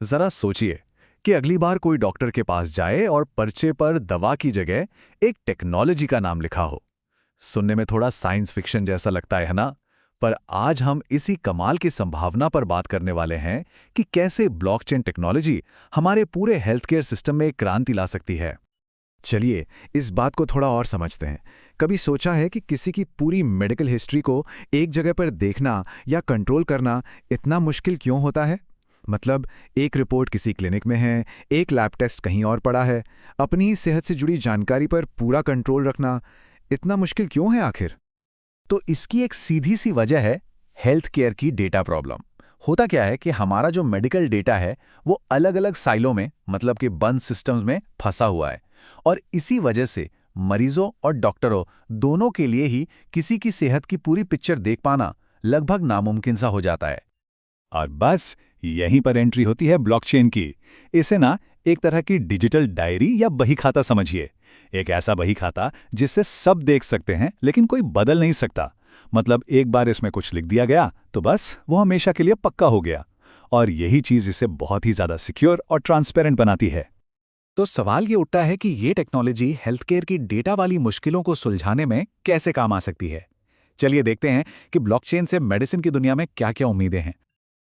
जरा सोचिए कि अगली बार कोई डॉक्टर के पास जाए और पर्चे पर दवा की जगह एक टेक्नोलॉजी का नाम लिखा हो। सुनने में थोड़ा साइंस फिक्शन जैसा लगता है ना? पर आज हम इसी कमाल की संभावना पर बात करने वाले हैं कि कैसे ब्लॉकचेन टेक्नोलॉजी हमारे पूरे हेल्थ केयर सिस्टम में एक क्रांति ला सकती है। चलिए इस बात को थोड़ा और समझते हैं। कभी सोचा है कि किसी की पूरी मेडिकल हिस्ट्री को एक जगह पर देखना या कंट्रोल करना इतना मुश्किल क्यों होता है? मतलब एक रिपोर्ट किसी क्लिनिक में है, एक लैब टेस्ट कहीं और पड़ा है। अपनी ही सेहत से जुड़ी जानकारी पर पूरा कंट्रोल रखना इतना मुश्किल क्यों है आखिर? तो इसकी एक सीधी सी वजह है हेल्थ केयर की डेटा प्रॉब्लम। होता क्या है कि हमारा जो मेडिकल डेटा है वो अलग अलग साइलों में, मतलब कि बंद सिस्टम्स में फंसा हुआ है। और इसी वजह से मरीजों और डॉक्टरों दोनों के लिए ही किसी की सेहत की पूरी पिक्चर देख पाना लगभग नामुमकिन सा हो जाता है। और बस यहीं पर एंट्री होती है ब्लॉकचेन की। इसे ना एक तरह की डिजिटल डायरी या बही खाता समझिए। एक ऐसा बही खाता जिससे सब देख सकते हैं लेकिन कोई बदल नहीं सकता। मतलब एक बार इसमें कुछ लिख दिया गया तो बस वो हमेशा के लिए पक्का हो गया। और यही चीज इसे बहुत ही ज्यादा सिक्योर और ट्रांसपेरेंट बनाती है। तो सवाल ये उठता है कि ये टेक्नोलॉजी हेल्थ केयर की डेटा वाली मुश्किलों को सुलझाने में कैसे काम आ सकती है। चलिए देखते हैं कि ब्लॉकचेन से मेडिसिन की दुनिया में क्या क्या उम्मीदें हैं।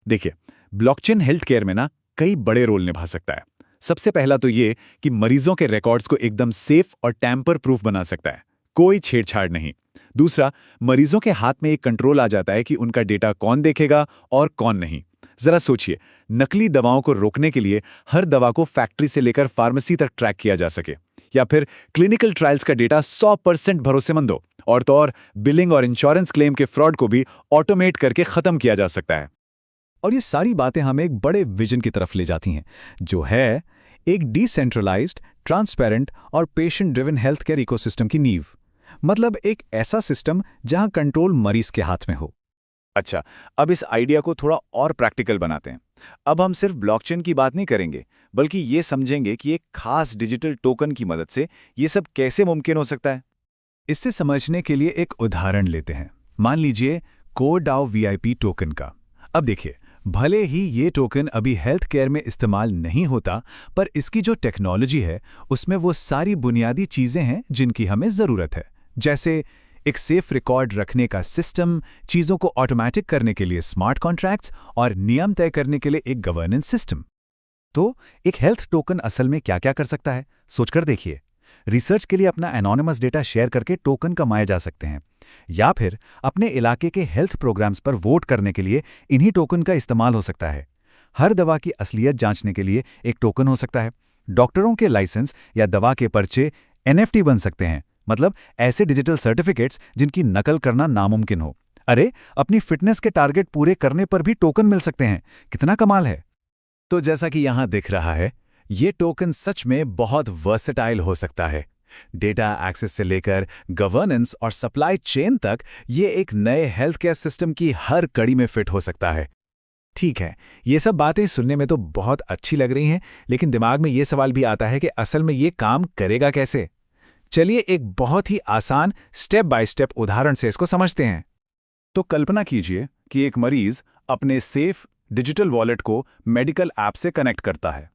देखिए, ब्लॉकचेन हेल्थ केयर में ना कई बड़े रोल निभा सकता है। सबसे पहला तो ये कि मरीजों के रिकॉर्ड्स को एकदम सेफ और टैंपर प्रूफ बना सकता है, कोई छेड़छाड़ नहीं। दूसरा, मरीजों के हाथ में एक कंट्रोल आ जाता है कि उनका डेटा कौन देखेगा और कौन नहीं। जरा सोचिए, नकली दवाओं को रोकने के लिए हर दवा को फैक्ट्री से लेकर फार्मेसी तक ट्रैक किया जा सके, या फिर क्लिनिकल ट्रायल्स का डेटा 100% भरोसेमंद हो, और तो और बिलिंग और इंश्योरेंस क्लेम के फ्रॉड को भी ऑटोमेट करके खत्म किया जा सकता है। और ये सारी बातें हमें एक बड़े विजन की तरफ ले जाती हैं, जो है एक डिसेंट्रलाइज्ड, ट्रांसपेरेंट और patient driven health care ecosystem की नींव। मतलब एक ऐसा सिस्टम जहां कंट्रोल मरीज के हाथ में हो। अच्छा, अब इस आइडिया को थोड़ा और प्रैक्टिकल बनाते हैं। अब हम सिर्फ ब्लॉकचेन की बात नहीं करेंगे, बल्कि ये समझेंगे कि एक खास डिजिटल टोकन की मदद से ये सब कैसे मुमकिन हो सकता है। इससे समझने के लिए एक उदाहरण लेते हैं। मान लीजिए कोडाओ वीआईपी टोकन का। अब देखिए, भले ही ये टोकन अभी हेल्थ केयर में इस्तेमाल नहीं होता, पर इसकी जो टेक्नोलॉजी है उसमें वो सारी बुनियादी चीजें हैं जिनकी हमें जरूरत है। जैसे एक सेफ रिकॉर्ड रखने का सिस्टम, चीजों को ऑटोमेटिक करने के लिए स्मार्ट कॉन्ट्रैक्ट्स और नियम तय करने के लिए एक गवर्नेंस सिस्टम। तो एक हेल्थ टोकन असल में क्या क्या कर सकता है, सोचकर देखिए। रिसर्च के लिए अपना एनोनिमस डेटा शेयर करके टोकन कमाए जा सकते हैं, या फिर अपने इलाके के हेल्थ प्रोग्राम्स पर वोट करने के लिए इन्हीं टोकन का इस्तेमाल हो सकता है। हर दवा की असलियत जांचने के लिए एक टोकन हो सकता है। डॉक्टरों के लाइसेंस या दवा के पर्चे एनएफटी बन सकते हैं, मतलब ऐसे डिजिटल सर्टिफिकेट्स जिनकी नकल करना नामुमकिन हो। अरे, अपनी फिटनेस के टारगेट पूरे करने पर भी टोकन मिल सकते हैं। कितना कमाल है। तो जैसा कि यहां दिख रहा है, ये टोकन सच में बहुत वर्सेटाइल हो सकता है। डेटा एक्सेस से लेकर गवर्नेंस और सप्लाई चेन तक ये एक नए हेल्थ केयर सिस्टम की हर कड़ी में फिट हो सकता है। ठीक है, ये सब बातें सुनने में तो बहुत अच्छी लग रही हैं, लेकिन दिमाग में ये सवाल भी आता है कि असल में ये काम करेगा कैसे। चलिए एक बहुत ही आसान स्टेप बाय स्टेप उदाहरण से इसको समझते हैं। तो कल्पना कीजिए कि एक मरीज अपने सेफ डिजिटल वॉलेट को मेडिकल ऐप से कनेक्ट करता है।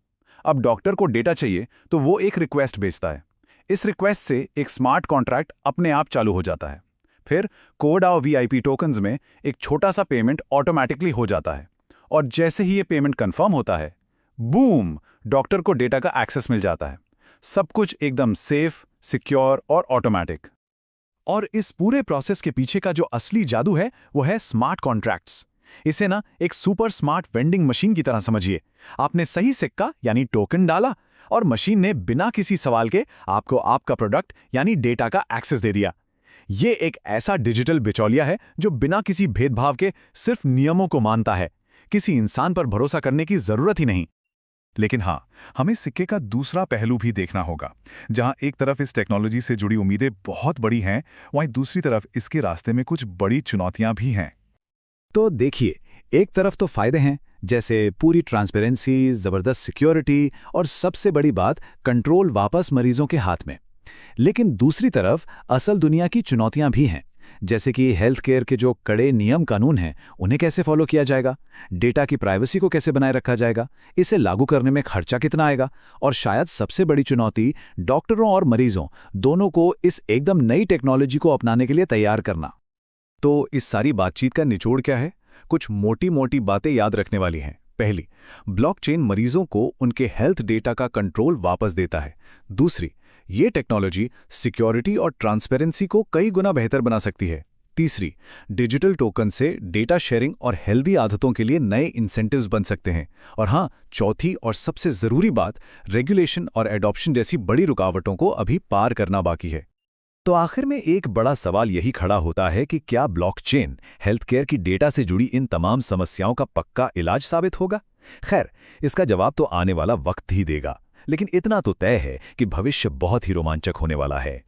अब डॉक्टर को डेटा चाहिए तो वो एक रिक्वेस्ट भेजता है। इस रिक्वेस्ट से एक स्मार्ट कॉन्ट्रैक्ट अपने आप चालू हो जाता है। फिर कोडाओ वीआईपी टोकन्स में एक छोटा सा पेमेंट ऑटोमेटिकली हो जाता है, और जैसे ही ये पेमेंट कंफर्म होता है, बूम, डॉक्टर को डेटा का एक्सेस मिल जाता है। सब कुछ एकदम सेफ, सिक्योर और ऑटोमेटिक। और इस पूरे प्रोसेस के पीछे का जो असली जादू है वो है स्मार्ट कॉन्ट्रैक्ट्स। इसे ना एक सुपर स्मार्ट वेंडिंग मशीन की तरह समझिए। आपने सही सिक्का यानी टोकन डाला और मशीन ने बिना किसी सवाल के आपको आपका प्रोडक्ट यानी डेटा का एक्सेस दे दिया। ये एक ऐसा डिजिटल बिचौलिया है जो बिना किसी भेदभाव के सिर्फ नियमों को मानता है। किसी इंसान पर भरोसा करने की जरूरत ही नहीं। लेकिन हाँ, हमें सिक्के का दूसरा पहलू भी देखना होगा। जहां एक तरफ इस टेक्नोलॉजी से जुड़ी उम्मीदें बहुत बड़ी हैं, वहीं दूसरी तरफ इसके रास्ते में कुछ बड़ी चुनौतियां भी हैं। तो देखिए, एक तरफ तो फायदे हैं, जैसे पूरी ट्रांसपेरेंसी, जबरदस्त सिक्योरिटी और सबसे बड़ी बात कंट्रोल वापस मरीजों के हाथ में। लेकिन दूसरी तरफ असल दुनिया की चुनौतियां भी हैं, जैसे कि हेल्थ केयर के जो कड़े नियम कानून हैं उन्हें कैसे फॉलो किया जाएगा, डेटा की प्राइवेसी को कैसे बनाए रखा जाएगा, इसे लागू करने में खर्चा कितना आएगा, और शायद सबसे बड़ी चुनौती डॉक्टरों और मरीजों दोनों को इस एकदम नई टेक्नोलॉजी को अपनाने के लिए तैयार करना। तो इस सारी बातचीत का निचोड़ क्या है? कुछ मोटी मोटी बातें याद रखने वाली हैं। पहली, ब्लॉकचेन मरीजों को उनके हेल्थ डेटा का कंट्रोल वापस देता है। दूसरी, ये टेक्नोलॉजी सिक्योरिटी और ट्रांसपेरेंसी को कई गुना बेहतर बना सकती है। तीसरी, डिजिटल टोकन से डेटा शेयरिंग और हेल्दी आदतों के लिए नए इंसेंटिव्स बन सकते हैं। और हाँ, चौथी और सबसे ज़रूरी बात, रेगुलेशन और एडॉप्शन जैसी बड़ी रुकावटों को अभी पार करना बाकी है। तो आखिर में एक बड़ा सवाल यही खड़ा होता है कि क्या ब्लॉकचेन हेल्थ केयर की डेटा से जुड़ी इन तमाम समस्याओं का पक्का इलाज साबित होगा? खैर, इसका जवाब तो आने वाला वक्त ही देगा, लेकिन इतना तो तय है कि भविष्य बहुत ही रोमांचक होने वाला है।